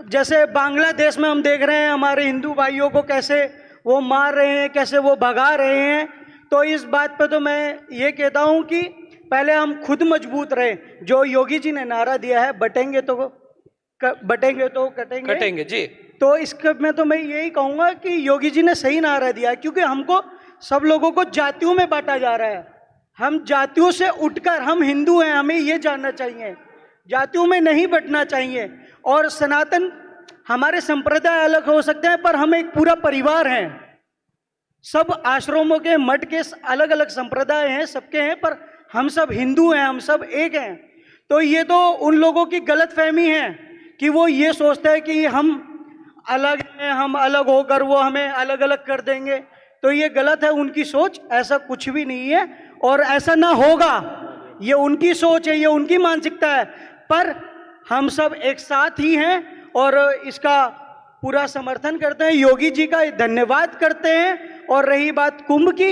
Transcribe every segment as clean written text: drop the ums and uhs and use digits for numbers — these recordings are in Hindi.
जैसे बांग्लादेश में हम देख रहे हैं हमारे हिंदू भाइयों को कैसे वो मार रहे हैं, कैसे वो भगा रहे हैं। तो इस बात पे तो मैं ये कहता हूँ कि पहले हम खुद मजबूत रहे। जो योगी जी ने नारा दिया है, बटेंगे तो कटेंगे जी, तो इसके में तो मैं यही कहूँगा कि योगी जी ने सही नारा दिया है, क्योंकि हमको सब लोगों को जातियों में बांटा जा रहा है। हम जातियों से उठकर हम हिंदू हैं, हमें ये जानना चाहिए, जातियों में नहीं बंटना चाहिए। और सनातन हमारे संप्रदाय अलग हो सकते हैं, पर हम एक पूरा परिवार हैं। सब आश्रमों के मठ के अलग अलग संप्रदाय हैं, सबके हैं, पर हम सब हिंदू हैं, हम सब एक हैं। तो ये तो उन लोगों की गलतफहमी है कि वो ये सोचते हैं कि हम अलग हैं, हम अलग होकर वो हमें अलग अलग कर देंगे। तो ये गलत है उनकी सोच, ऐसा कुछ भी नहीं है और ऐसा ना होगा। ये उनकी सोच है, ये उनकी मानसिकता है, पर हम सब एक साथ ही हैं और इसका पूरा समर्थन करते हैं। योगी जी का धन्यवाद करते हैं। और रही बात कुंभ की,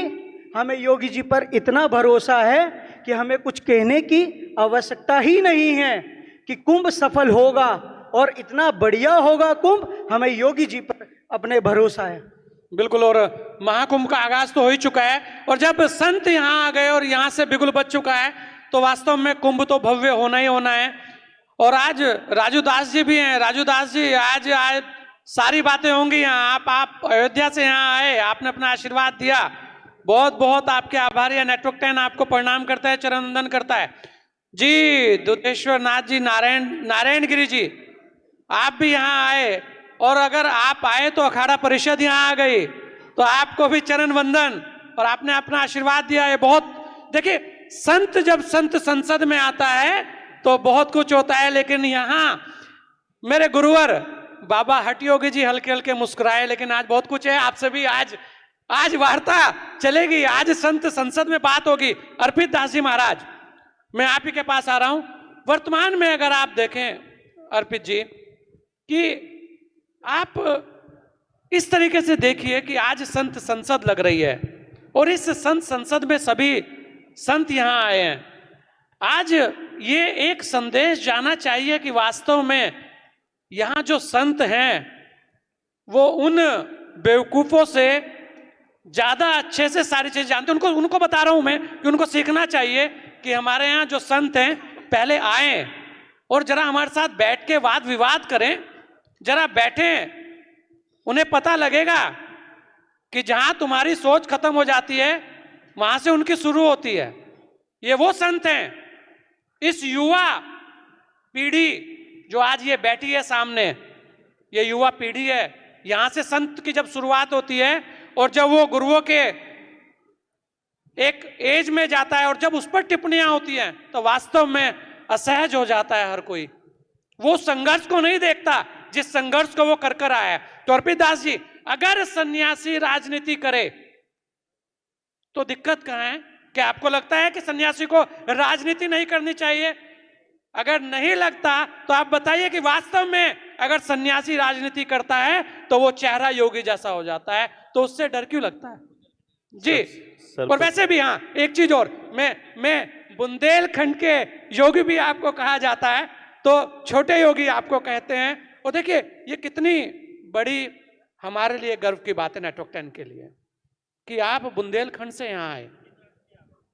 हमें योगी जी पर इतना भरोसा है कि हमें कुछ कहने की आवश्यकता ही नहीं है कि कुंभ सफल होगा और इतना बढ़िया होगा कुंभ, हमें योगी जी पर अपने भरोसा है। बिल्कुल। और महाकुंभ का आगाज तो हो ही चुका है और जब संत यहाँ आ गए और यहाँ से बिगुल बच चुका है तो वास्तव में कुंभ तो भव्य होना ही होना है। और आज राजू दास जी भी हैं। राजू दास जी, आज सारी बातें होंगी यहाँ। आप अयोध्या से यहाँ आए, आपने अपना आशीर्वाद दिया, बहुत बहुत आपके आभारी है। नेटवर्क 10 आपको प्रणाम करता है, चरण वंदन करता है। जी दुधेश्वर नाथ जी, नारायण गिरी जी, आप भी यहाँ आए और अगर आप आए तो अखाड़ा परिषद यहाँ आ गई, तो आपको भी चरण वंदन और आपने अपना आशीर्वाद दिया है। बहुत देखिए, संत जब संत संसद में आता है तो बहुत कुछ होता है, लेकिन यहाँ मेरे गुरुवर बाबा हठ योगी जी हल्के हल्के मुस्कुराए, लेकिन आज बहुत कुछ है। आपसे भी आज वार्ता चलेगी, आज संत संसद में बात होगी। अर्पित दास जी महाराज, मैं आप ही के पास आ रहा हूं। वर्तमान में अगर आप देखें अर्पित जी कि आप इस तरीके से देखिए कि आज संत संसद लग रही है और इस संत संसद में सभी संत यहां आए हैं। आज ये एक संदेश जाना चाहिए कि वास्तव में यहां जो संत हैं वो उन बेवकूफों से ज्यादा अच्छे से सारी चीजें जानते हैं। उनको बता रहा हूं मैं कि उनको सीखना चाहिए कि हमारे यहाँ जो संत हैं पहले आए और जरा हमारे साथ बैठ के वाद विवाद करें, जरा बैठें, उन्हें पता लगेगा कि जहां तुम्हारी सोच खत्म हो जाती है वहां से उनकी शुरू होती है। ये वो संत हैं। इस युवा पीढ़ी जो आज ये बैठी है सामने, ये युवा पीढ़ी है, यहां से संत की जब शुरुआत होती है और जब वो गुरुओं के एक एज में जाता है और जब उस पर टिप्पणियां होती हैं तो वास्तव में असहज हो जाता है हर कोई। वो संघर्ष को नहीं देखता जिस संघर्ष को वो कर आया है। तो अर्पित दास जी, अगर सन्यासी राजनीति करे तो दिक्कत कहां है? क्या आपको लगता है कि सन्यासी को राजनीति नहीं करनी चाहिए? अगर नहीं लगता तो आप बताइए कि वास्तव में अगर सन्यासी राजनीति करता है तो वो चेहरा योगी जैसा हो जाता है, तो उससे डर क्यों लगता है जी? और वैसे भी हाँ, एक चीज और, मैं बुंदेलखंड के योगी भी आपको कहा जाता है, तो छोटे योगी आपको कहते हैं। और देखिए ये कितनी बड़ी हमारे लिए गर्व की बात है नेटवर्क 10 के लिए कि आप बुंदेलखंड से यहाँ आए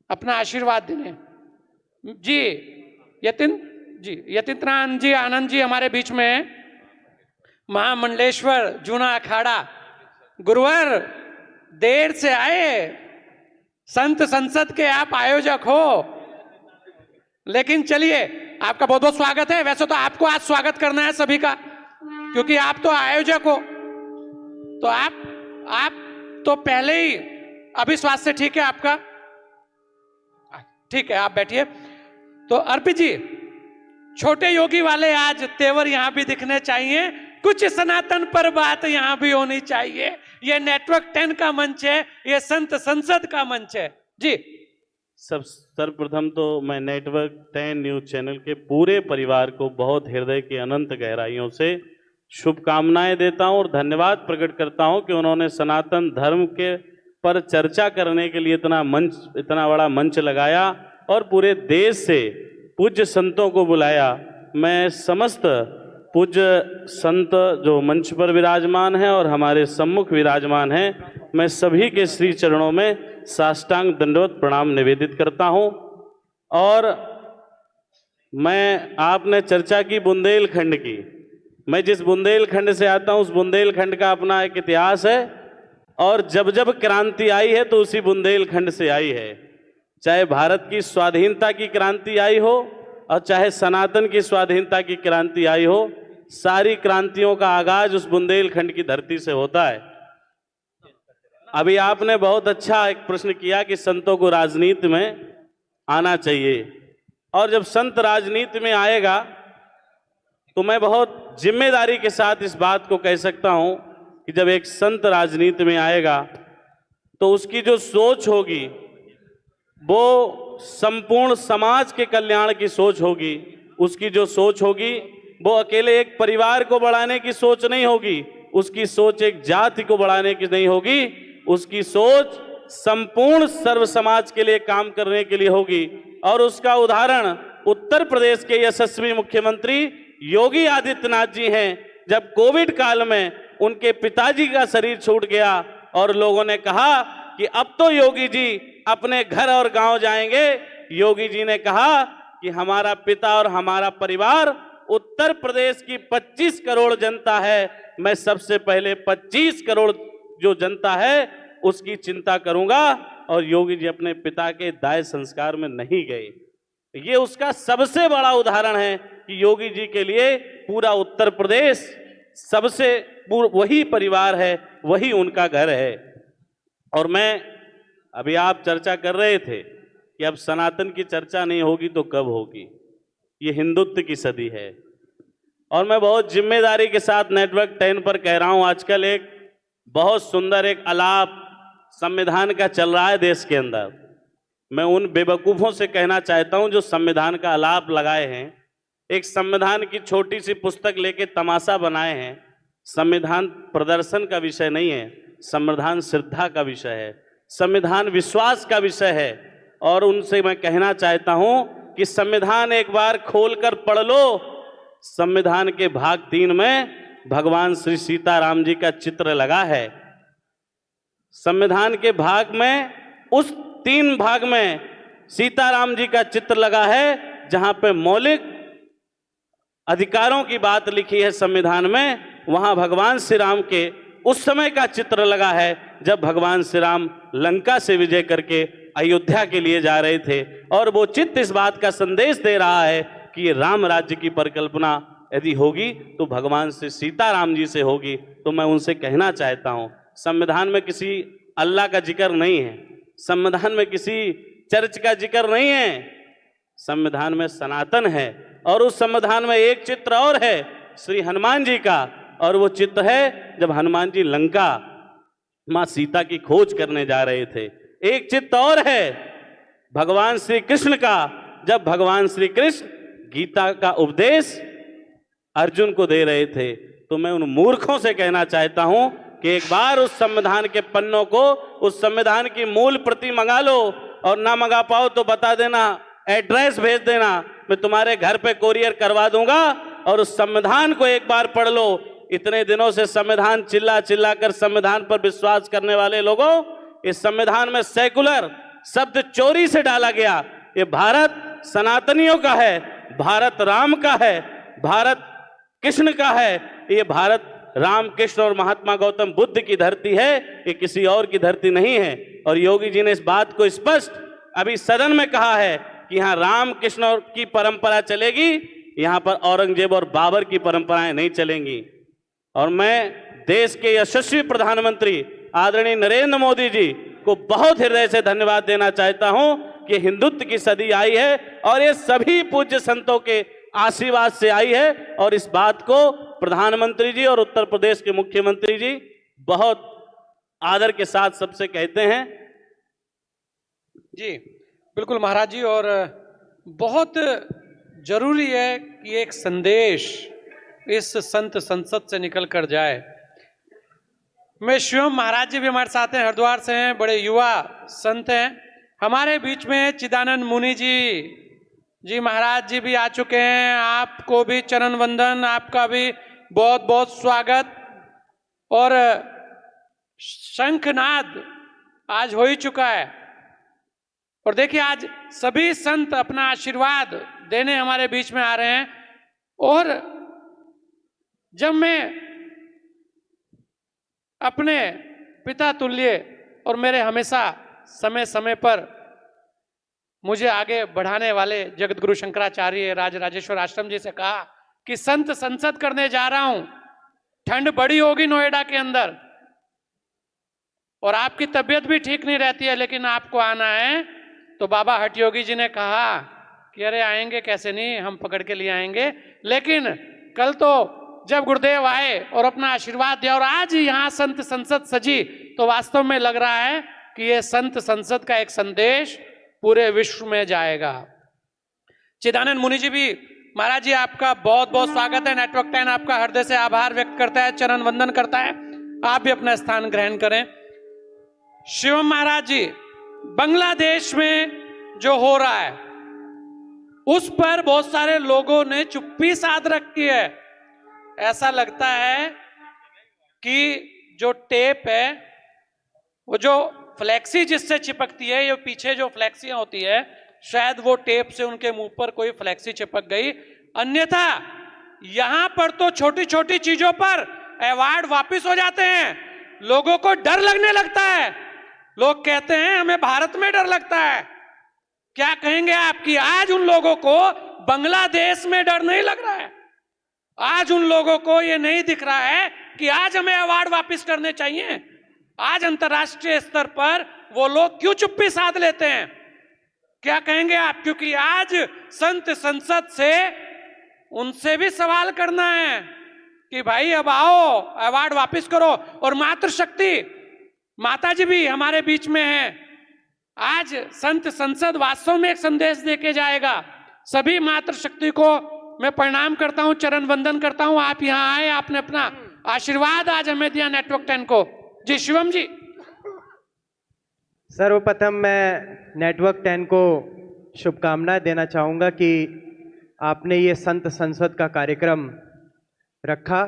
अपना आशीर्वाद देने। जी यतीन्द्रानंद जी, आनंद जी हमारे बीच में है, महामंडलेश्वर जूना अखाड़ा। गुरुवर देर से आए, संत संसद के आप आयोजक हो, लेकिन चलिए आपका बहुत बहुत स्वागत है। वैसे तो आपको आज स्वागत करना है सभी का, क्योंकि आप तो आयोजक हो। तो आप तो पहले ही, अभी स्वास्थ्य ठीक है आपका? ठीक है, आप बैठिए। तो अर्पित जी, छोटे योगी वाले आज तेवर यहां भी दिखने चाहिए, कुछ सनातन पर बात यहां भी होनी चाहिए। ये नेटवर्क 10 का मंच है, ये संत संसद का मंच है जी। सर्वप्रथम तो मैं नेटवर्क 10 न्यूज चैनल के पूरे परिवार को बहुत हृदय की अनंत गहराइयों से शुभकामनाएं देता हूं और धन्यवाद प्रकट करता हूं कि उन्होंने सनातन धर्म के पर चर्चा करने के लिए इतना बड़ा मंच लगाया और पूरे देश से पूज्य संतों को बुलाया। मैं समस्त पूज्य संत जो मंच पर विराजमान हैं और हमारे सम्मुख विराजमान हैं, मैं सभी के श्री चरणों में साष्टांग दंडवत प्रणाम निवेदित करता हूं। और मैं आपने चर्चा की बुंदेलखंड की, मैं जिस बुंदेलखंड से आता हूं उस बुंदेलखंड का अपना एक इतिहास है, और जब जब क्रांति आई है तो उसी बुंदेलखंड से आई है। चाहे भारत की स्वाधीनता की क्रांति आई हो और चाहे सनातन की स्वाधीनता की क्रांति आई हो, सारी क्रांतियों का आगाज उस बुंदेलखंड की धरती से होता है। अभी आपने बहुत अच्छा एक प्रश्न किया कि संतों को राजनीति में आना चाहिए, और जब संत राजनीति में आएगा तो मैं बहुत जिम्मेदारी के साथ इस बात को कह सकता हूं कि जब एक संत राजनीति में आएगा तो उसकी जो सोच होगी वो संपूर्ण समाज के कल्याण की सोच होगी। उसकी जो सोच होगी वो अकेले एक परिवार को बढ़ाने की सोच नहीं होगी, उसकी सोच एक जाति को बढ़ाने की नहीं होगी, उसकी सोच संपूर्ण सर्व समाज के लिए काम करने के लिए होगी। और उसका उदाहरण उत्तर प्रदेश के यशस्वी मुख्यमंत्री योगी आदित्यनाथ जी हैं। जब कोविड काल में उनके पिताजी का शरीर छूट गया और लोगों ने कहा कि अब तो योगी जी अपने घर और गांव जाएंगे, योगी जी ने कहा कि हमारा पिता और हमारा परिवार उत्तर प्रदेश की 25 करोड़ जनता है, मैं सबसे पहले 25 करोड़ जो जनता है उसकी चिंता करूंगा। और योगी जी अपने पिता के दाह संस्कार में नहीं गए। ये उसका सबसे बड़ा उदाहरण है कि योगी जी के लिए पूरा उत्तर प्रदेश सबसे वही परिवार है, वही उनका घर है। और मैं अभी आप चर्चा कर रहे थे कि अब सनातन की चर्चा नहीं होगी तो कब होगी, ये हिंदुत्व की सदी है। और मैं बहुत जिम्मेदारी के साथ नेटवर्क 10 पर कह रहा हूं, आजकल एक बहुत सुंदर एक आलाप संविधान का चल रहा है देश के अंदर। मैं उन बेवकूफ़ों से कहना चाहता हूं जो संविधान का आलाप लगाए हैं, एक संविधान की छोटी सी पुस्तक लेके तमाशा बनाए हैं। संविधान प्रदर्शन का विषय नहीं है, संविधान श्रद्धा का विषय है, संविधान विश्वास का विषय है। और उनसे मैं कहना चाहता हूं कि संविधान एक बार खोलकर पढ़ लो। संविधान के भाग 3 में भगवान श्री सीताराम जी का चित्र लगा है। संविधान के भाग में उस 3 भाग में सीताराम जी का चित्र लगा है, जहां पे मौलिक अधिकारों की बात लिखी है संविधान में, वहां भगवान श्री राम के उस समय का चित्र लगा है जब भगवान श्री राम लंका से विजय करके अयोध्या के लिए जा रहे थे। और वो चित्र इस बात का संदेश दे रहा है कि ये राम राज्य की परिकल्पना यदि होगी तो भगवान श्री सीताराम जी से होगी। तो मैं उनसे कहना चाहता हूं, संविधान में किसी अल्लाह का जिक्र नहीं है, संविधान में किसी चर्च का जिक्र नहीं है, संविधान में सनातन है। और उस संविधान में एक चित्र और है श्री हनुमान जी का, और वो चित्र है जब हनुमान जी लंका मां सीता की खोज करने जा रहे थे। एक चित्र और है भगवान श्री कृष्ण का, जब भगवान श्री कृष्ण गीता का उपदेश अर्जुन को दे रहे थे। तो मैं उन मूर्खों से कहना चाहता हूं कि एक बार उस संविधान के पन्नों को, उस संविधान की मूल प्रति मंगा लो, और ना मंगा पाओ तो बता देना, एड्रेस भेज देना, मैं तुम्हारे घर पे कोरियर करवा दूंगा। और उस संविधान को एक बार पढ़ लो। इतने दिनों से संविधान चिल्ला चिल्ला कर संविधान पर विश्वास करने वाले लोगों, इस संविधान में सेकुलर शब्द चोरी से डाला गया। ये भारत सनातनियों का है, भारत राम का है, भारत कृष्ण का है, ये भारत राम कृष्ण और महात्मा गौतम बुद्ध की धरती है, ये किसी और की धरती नहीं है। और योगी जी ने इस बात को स्पष्ट अभी सदन में कहा है कि यहाँ राम कृष्ण की परंपरा चलेगी, यहाँ पर औरंगजेब और बाबर की परंपराएं नहीं चलेंगी। और मैं देश के यशस्वी प्रधानमंत्री आदरणीय नरेंद्र मोदी जी को बहुत हृदय से धन्यवाद देना चाहता हूं कि हिंदुत्व की सदी आई है और ये सभी पूज्य संतों के आशीर्वाद से आई है। और इस बात को प्रधानमंत्री जी और उत्तर प्रदेश के मुख्यमंत्री जी बहुत आदर के साथ सबसे कहते हैं। जी बिल्कुल महाराज जी, और बहुत जरूरी है कि एक संदेश इस संत संसद से निकल कर जाए। मैं शिवम महाराज जी भी हमारे साथ हैं, हरिद्वार से हैं, बड़े युवा संत हैं। हमारे बीच में चिदानंद मुनि जी जी महाराज जी भी आ चुके हैं, आपको भी चरण वंदन, आपका भी बहुत बहुत स्वागत। और शंखनाद आज हो ही चुका है और देखिए आज सभी संत अपना आशीर्वाद देने हमारे बीच में आ रहे हैं। और जब मैं अपने पिता तुल्य और मेरे हमेशा समय समय पर मुझे आगे बढ़ाने वाले जगत गुरु शंकराचार्य राज राजेश्वर आश्रम जी से कहा कि संत संसद करने जा रहा हूं, ठंड बड़ी होगी नोएडा के अंदर और आपकी तबीयत भी ठीक नहीं रहती है, लेकिन आपको आना है। तो बाबा हठ योगी जी ने कहा कि अरे आएंगे कैसे नहीं, हम पकड़ के लिए आएंगे। लेकिन कल तो जब गुरुदेव आए और अपना आशीर्वाद दिया और आज यहाँ संत संसद सजी, तो वास्तव में लग रहा है कि ये संत संसद का एक संदेश पूरे विश्व में जाएगा। चिदानंद मुनि जी भी, महाराज जी आपका बहुत बहुत स्वागत है। नेटवर्क 10 आपका हृदय से आभार व्यक्त करता है, चरण वंदन करता है। आप भी अपना स्थान ग्रहण करें। शिवम महाराज जी, बांग्लादेश में जो हो रहा है उस पर बहुत सारे लोगों ने चुप्पी साध रखी है। ऐसा लगता है कि जो टेप है, वो जो फ्लेक्सी जिससे चिपकती है, ये पीछे जो फ्लेक्सियां होती है, शायद वो टेप से उनके मुंह पर कोई फ्लेक्सी चिपक गई। अन्यथा यहां पर तो छोटी छोटी चीजों पर अवार्ड वापस हो जाते हैं। लोगों को डर लगने लगता है। लोग कहते हैं हमें भारत में डर लगता है। क्या कहेंगे आप कि आज उन लोगों को बांग्लादेश में डर नहीं लग रहा है? आज उन लोगों को यह नहीं दिख रहा है कि आज हमें अवार्ड वापस करने चाहिए? आज अंतर्राष्ट्रीय स्तर पर वो लोग क्यों चुप्पी साध लेते हैं? क्या कहेंगे आप? क्योंकि आज संत संसद से उनसे भी सवाल करना है कि भाई अब आओ, अवार्ड वापस करो। और मातृशक्ति माता जी भी हमारे बीच में है। आज संत संसद वास्तव में एक संदेश देके जाएगा। सभी मातृशक्ति को मैं प्रणाम करता हूं, चरण वंदन करता हूं। आप यहां आए, आपने अपना आशीर्वाद आज हमें दिया नेटवर्क 10 को। जी शिवम जी। सर्वप्रथम मैं नेटवर्क 10 को शुभकामनाएं देना चाहूँगा कि आपने ये संत संसद का कार्यक्रम रखा,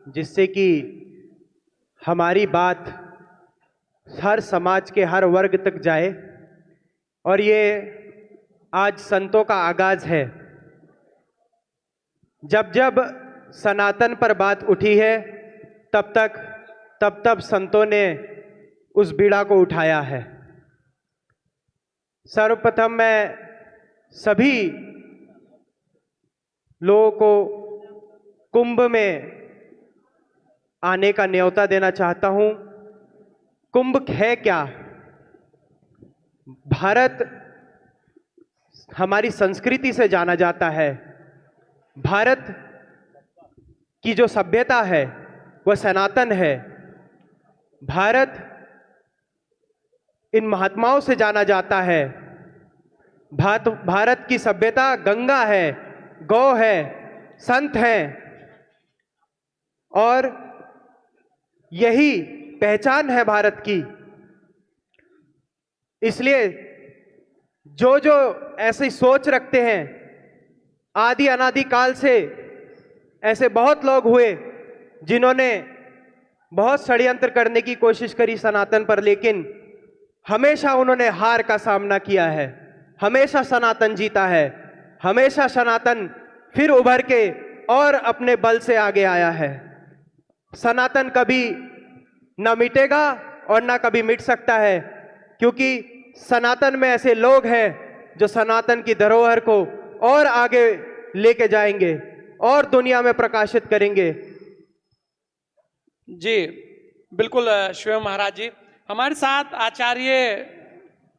जिससे कि हमारी बात हर समाज के हर वर्ग तक जाए। और ये आज संतों का आगाज है। जब जब सनातन पर बात उठी है तब संतों ने उस बीड़ा को उठाया है। सर्वप्रथम मैं सभी लोगों को कुंभ में आने का न्योता देना चाहता हूं। कुंभ है क्या? भारत हमारी संस्कृति से जाना जाता है। भारत की जो सभ्यता है वह सनातन है। भारत इन महात्माओं से जाना जाता है। भारत की सभ्यता गंगा है, गौ है, संत हैं, और यही पहचान है भारत की। इसलिए जो जो ऐसी सोच रखते हैं, आदि अनादि काल से ऐसे बहुत लोग हुए जिन्होंने बहुत षड्यंत्र करने की कोशिश करी सनातन पर, लेकिन हमेशा उन्होंने हार का सामना किया है। हमेशा सनातन जीता है। हमेशा सनातन फिर उभर के और अपने बल से आगे आया है। सनातन कभी ना मिटेगा और ना कभी मिट सकता है, क्योंकि सनातन में ऐसे लोग हैं जो सनातन की धरोहर को और आगे लेके जाएंगे और दुनिया में प्रकाशित करेंगे। जी बिल्कुल शिव महाराज जी हमारे साथ आचार्य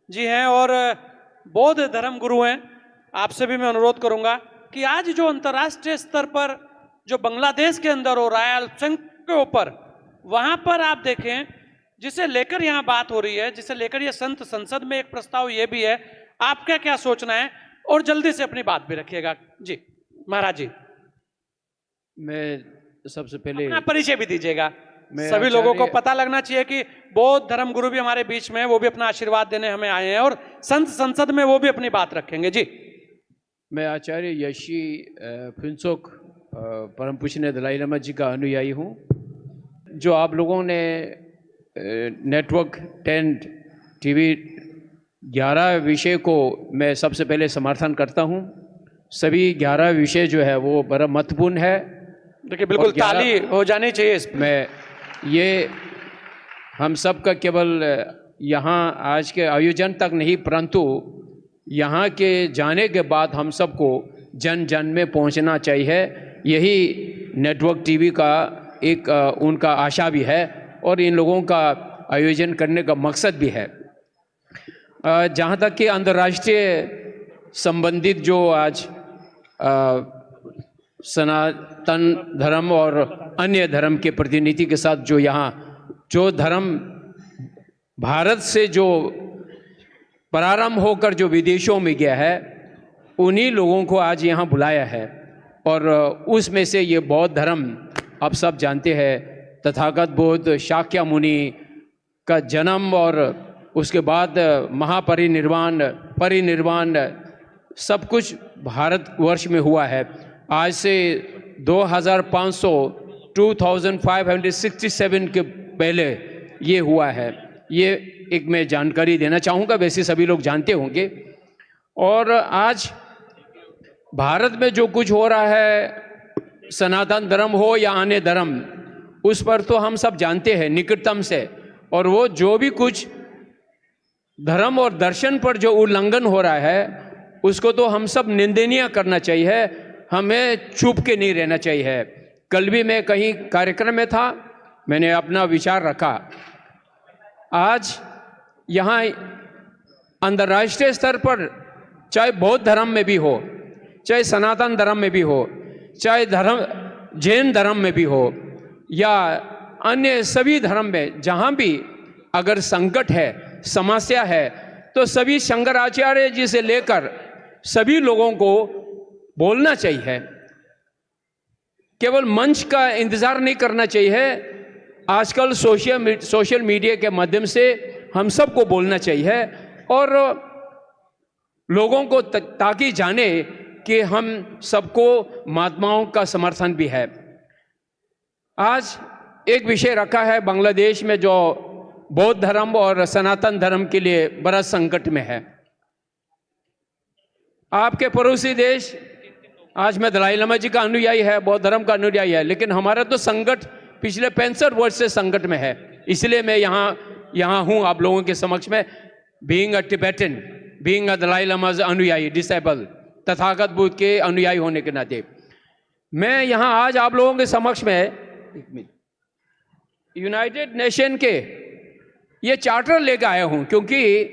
जी हैं और बौद्ध धर्म गुरु हैं। आपसे भी मैं अनुरोध करूंगा कि आज जो अंतर्राष्ट्रीय स्तर पर जो बांग्लादेश के अंदर हो रहा है अल्पसंख्यक के ऊपर, वहां पर आप देखें जिसे लेकर यहाँ बात हो रही है, जिसे लेकर ये संत संसद में एक प्रस्ताव ये भी है, आपका क्या सोचना है? और जल्दी से अपनी बात भी रखिएगा। जी महाराज जी। मैं सबसे पहले अपना परिचय भी दीजिएगा। सभी लोगों को पता लगना चाहिए कि बौद्ध धर्म गुरु भी हमारे बीच में है, वो भी अपना आशीर्वाद देने हमें आए हैं और संत संसद में वो भी अपनी बात रखेंगे। जी मैं आचार्य यशी फुनसोक परम पूज्य दलाई लामा जी का अनुयायी हूँ। जो आप लोगों ने नेटवर्क 10 टीवी 11 विषय को मैं सबसे पहले समर्थन करता हूँ। सभी 11 विषय जो है वो बड़ा महत्वपूर्ण है। देखिए बिल्कुल और 11 ताली हो जानी चाहिए इस पे। मैं ये हम सब का केवल यहाँ आज के आयोजन तक नहीं, परंतु यहाँ के जाने के बाद हम सबको जन जन में पहुँचना चाहिए। यही नेटवर्क टीवी का एक उनका आशा भी है और इन लोगों का आयोजन करने का मकसद भी है। जहाँ तक कि अंतर्राष्ट्रीय संबंधित जो आज सनातन धर्म और अन्य धर्म के प्रतिनिधि के साथ जो यहाँ जो धर्म भारत से जो प्रारंभ होकर जो विदेशों में गया है, उन्हीं लोगों को आज यहाँ बुलाया है। और उसमें से ये बौद्ध धर्म आप सब जानते हैं, तथागत बुद्ध शाक्य मुनि का जन्म और उसके बाद परिनिर्वाण सब कुछ भारतवर्ष में हुआ है। आज से 2567 के पहले ये हुआ है। ये एक मैं जानकारी देना चाहूँगा, वैसे सभी लोग जानते होंगे। और आज भारत में जो कुछ हो रहा है, सनातन धर्म हो या अन्य धर्म, उस पर तो हम सब जानते हैं निकटतम से। और वो जो भी कुछ धर्म और दर्शन पर जो उल्लंघन हो रहा है, उसको तो हम सब निंदनीय करना चाहिए। हमें चुप के नहीं रहना चाहिए। कल भी मैं कहीं कार्यक्रम में था, मैंने अपना विचार रखा। आज यहाँ अंतर्राष्ट्रीय स्तर पर चाहे बौद्ध धर्म में भी हो, चाहे सनातन धर्म में भी हो, चाहे जैन धर्म में भी हो या अन्य सभी धर्म में, जहाँ भी अगर संकट है, समस्या है, तो सभी शंकराचार्य जी से लेकर सभी लोगों को बोलना चाहिए। केवल मंच का इंतज़ार नहीं करना चाहिए। आजकल सोशल मीडिया के माध्यम से हम सबको बोलना चाहिए और लोगों को ताकि जाने कि हम सबको महात्माओं का समर्थन भी है। आज एक विषय रखा है बांग्लादेश में, जो बौद्ध धर्म और सनातन धर्म के लिए बड़ा संकट में है। आपके पड़ोसी देश, आज मैं दलाई लामा जी का अनुयायी है, बौद्ध धर्म का अनुयायी है, लेकिन हमारा तो संकट पिछले 65 वर्ष से संकट में है। इसलिए मैं यहाँ हूँ आप लोगों के समक्ष में, being a Tibetan, being a Dalai Lama अनुयायी, डिसेबल, तथागत बुद्ध के अनुयायी होने के नाते मैं यहाँ आज आप लोगों के समक्ष में यूनाइटेड नेशन के ये चार्टर लेकर आया हूँ, क्योंकि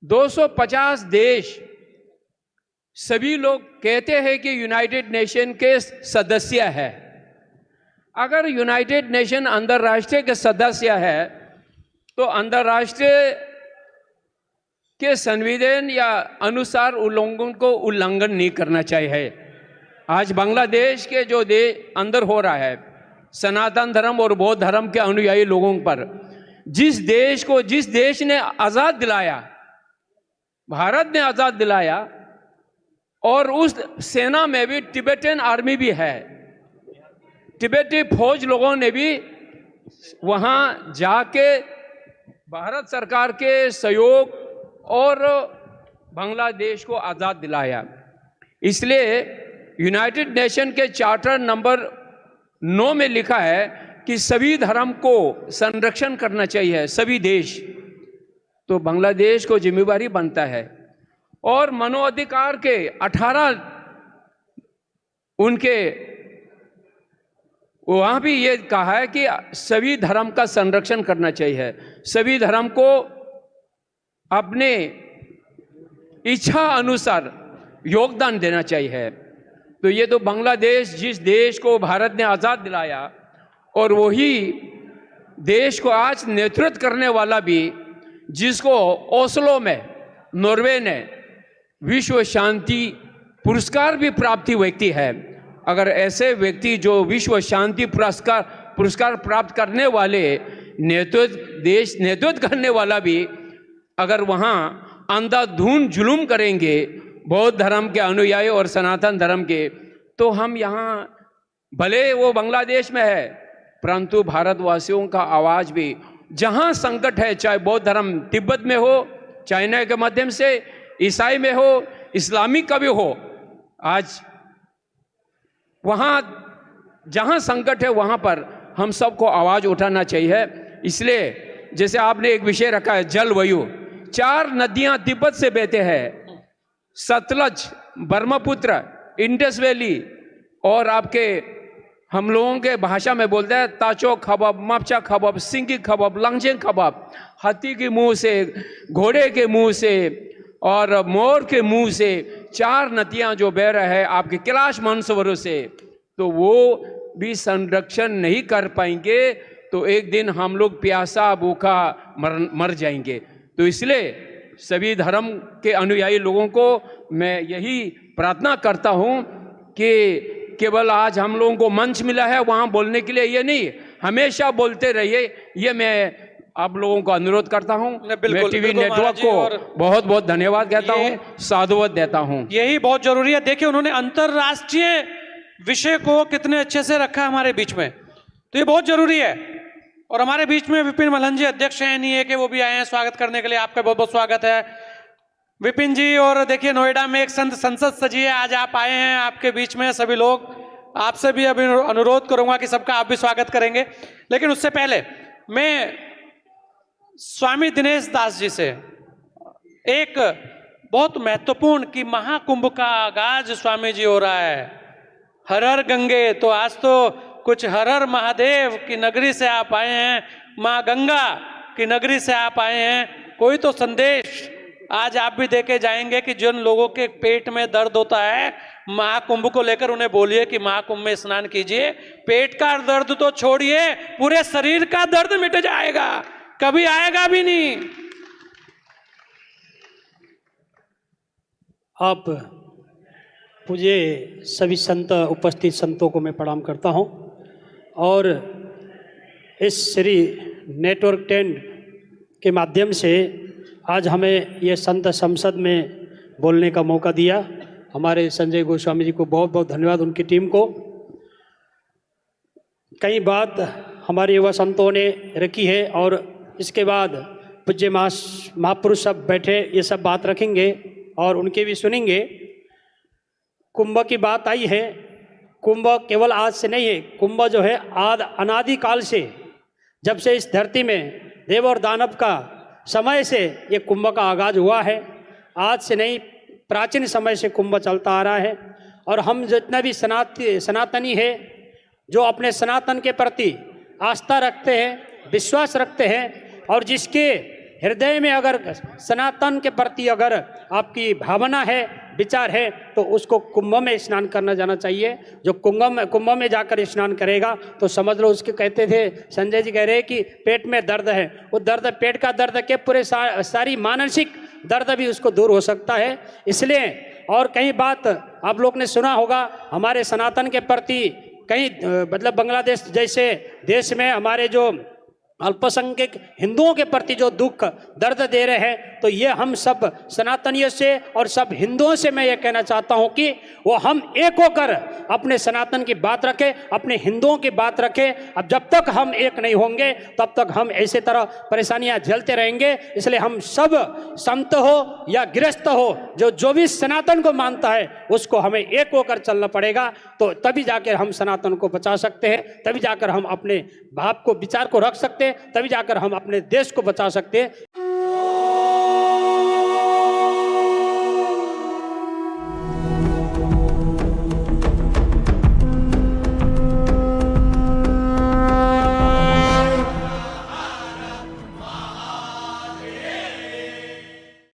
250 देश, सभी लोग कहते हैं कि यूनाइटेड नेशन के सदस्य है। अगर यूनाइटेड नेशन अंतर्राष्ट्रीय के सदस्य है तो अंतर्राष्ट्रीय के संविधान या अनुसार उल्लंघन को उल्लंघन नहीं करना चाहिए। आज बांग्लादेश के जो अंदर हो रहा है, सनातन धर्म और बौद्ध धर्म के अनुयायी लोगों पर, जिस देश ने आज़ाद दिलाया, भारत ने आज़ाद दिलाया, और उस सेना में भी तिब्बतन आर्मी भी है, तिब्बती फौज लोगों ने भी वहाँ जाके भारत सरकार के सहयोग और बांग्लादेश को आज़ाद दिलाया। इसलिए यूनाइटेड नेशन के चार्टर नंबर 9 में लिखा है कि सभी धर्म को संरक्षण करना चाहिए, सभी देश। तो बांग्लादेश को जिम्मेवारी बनता है। और मानवाधिकार के 18 उनके वहाँ भी ये कहा है कि सभी धर्म का संरक्षण करना चाहिए, सभी धर्म को अपने इच्छा अनुसार योगदान देना चाहिए। तो ये तो बांग्लादेश, जिस देश को भारत ने आज़ाद दिलाया, और वही देश को आज नेतृत्व करने वाला भी, जिसको ओस्लो में नॉर्वे ने विश्व शांति पुरस्कार भी प्राप्त व्यक्ति है। अगर ऐसे व्यक्ति जो विश्व शांति पुरस्कार प्राप्त करने वाले नेतृत्व करने वाला भी अगर वहाँ अंधाधुंध जुलूम करेंगे, बौद्ध धर्म के अनुयायी और सनातन धर्म के, तो हम यहाँ भले वो बांग्लादेश में है, परंतु भारतवासियों का आवाज भी जहाँ संकट है, चाहे बौद्ध धर्म तिब्बत में हो, चाइना के माध्यम से, ईसाई में हो, इस्लामिक का भी हो, आज वहाँ जहाँ संकट है वहाँ पर हम सबको आवाज उठाना चाहिए। इसलिए जैसे आपने एक विषय रखा है जलवायु, 4 नदियां तिब्बत से बहते हैं, सतलज, ब्रह्मपुत्र, इंडस वैली, और आपके हम लोगों के भाषा में बोलते हैं ताचो खबब, मपचा खबब, सिंगी खबब, लंगजेंग खबब, हाथी के मुंह से, घोड़े के मुंह से और मोर के मुंह से 4 नदियां जो बह रहे हैं आपके कैलाश मानसरोवर से, तो वो भी संरक्षण नहीं कर पाएंगे तो एक दिन हम लोग प्यासा भूखा मर जाएंगे। तो इसलिए सभी धर्म के अनुयायी लोगों को मैं यही प्रार्थना करता हूं कि केवल आज हम लोगों को मंच मिला है वहां बोलने के लिए, ये नहीं, हमेशा बोलते रहिए, ये मैं आप लोगों को अनुरोध करता हूं। मैं टीवी नेटवर्क को बहुत बहुत धन्यवाद कहता हूं, साधुवाद देता हूं। यही बहुत जरूरी है। देखिए उन्होंने अंतरराष्ट्रीय विषय को कितने अच्छे से रखा हमारे बीच में, तो ये बहुत जरूरी है। और हमारे बीच में विपिन मल्हन जी अध्यक्ष हैं, नहीं है कि वो भी आए हैं स्वागत करने के लिए, आपका बहुत बहुत स्वागत है विपिन जी। और देखिए नोएडा में एक संत संसद सजी है, आज आप आए हैं, आपके बीच में सभी लोग, आपसे भी अभी अनुरोध करूंगा कि सबका आप भी स्वागत करेंगे। लेकिन उससे पहले मैं स्वामी दिनेश दास जी से एक बहुत महत्वपूर्ण कि महाकुंभ का आगाज स्वामी जी हो रहा है, हर हर गंगे, तो आज तो कुछ हर हर महादेव की नगरी से आप आए हैं, माँ गंगा की नगरी से आप आए हैं, कोई तो संदेश आज आप भी देके जाएंगे कि जिन लोगों के पेट में दर्द होता है महाकुंभ को लेकर उन्हें बोलिए कि महाकुंभ में स्नान कीजिए, पेट का दर्द तो छोड़िए, पूरे शरीर का दर्द मिट जाएगा, कभी आएगा भी नहीं। आप मुझे सभी संत, उपस्थित संतों को मैं प्रणाम करता हूं, और इस श्री नेटवर्क 10 के माध्यम से आज हमें ये संत संसद में बोलने का मौका दिया। हमारे संजय गोस्वामी जी को बहुत बहुत धन्यवाद, उनकी टीम को। कई बात हमारे युवा संतों ने रखी है और इसके बाद पूज्य महापुरुष सब बैठे ये सब बात रखेंगे और उनके भी सुनेंगे। कुंभ की बात आई है, कुंभ केवल आज से नहीं है, कुंभ जो है अनादि काल से, जब से इस धरती में देव और दानव का समय से ये कुंभ का आगाज हुआ है। आज से नहीं, प्राचीन समय से कुंभ चलता आ रहा है। और हम जितना भी सनातनी है, जो अपने सनातन के प्रति आस्था रखते हैं, विश्वास रखते हैं, और जिसके हृदय में अगर सनातन के प्रति अगर आपकी भावना है, विचार है, तो उसको कुंभ में स्नान करना जाना चाहिए। जो कुंभ में जाकर स्नान करेगा तो समझ लो, उसके कहते थे संजय जी कह रहे हैं कि पेट में दर्द है, वो दर्द पेट का दर्द के पूरे सारी मानसिक दर्द भी उसको दूर हो सकता है। इसलिए और कई बात आप लोग ने सुना होगा हमारे सनातन के प्रति, कई मतलब बांग्लादेश जैसे देश में हमारे जो अल्पसंख्यक हिंदुओं के प्रति जो दुख दर्द दे रहे हैं, तो ये हम सब सनातनियों से और सब हिंदुओं से मैं ये कहना चाहता हूँ कि वो हम एक होकर अपने सनातन की बात रखें, अपने हिंदुओं की बात रखें। अब जब तक हम एक नहीं होंगे तब तक हम ऐसे तरह परेशानियाँ झेलते रहेंगे। इसलिए हम सब संत हो या गृहस्थ हो, जो भी सनातन को मानता है उसको हमें एक होकर चलना पड़ेगा, तो तभी जाकर हम सनातन को बचा सकते हैं, तभी जाकर हम अपने भाव को, विचार को रख सकते हैं, तभी जाकर हम अपने देश को बचा सकते हैं।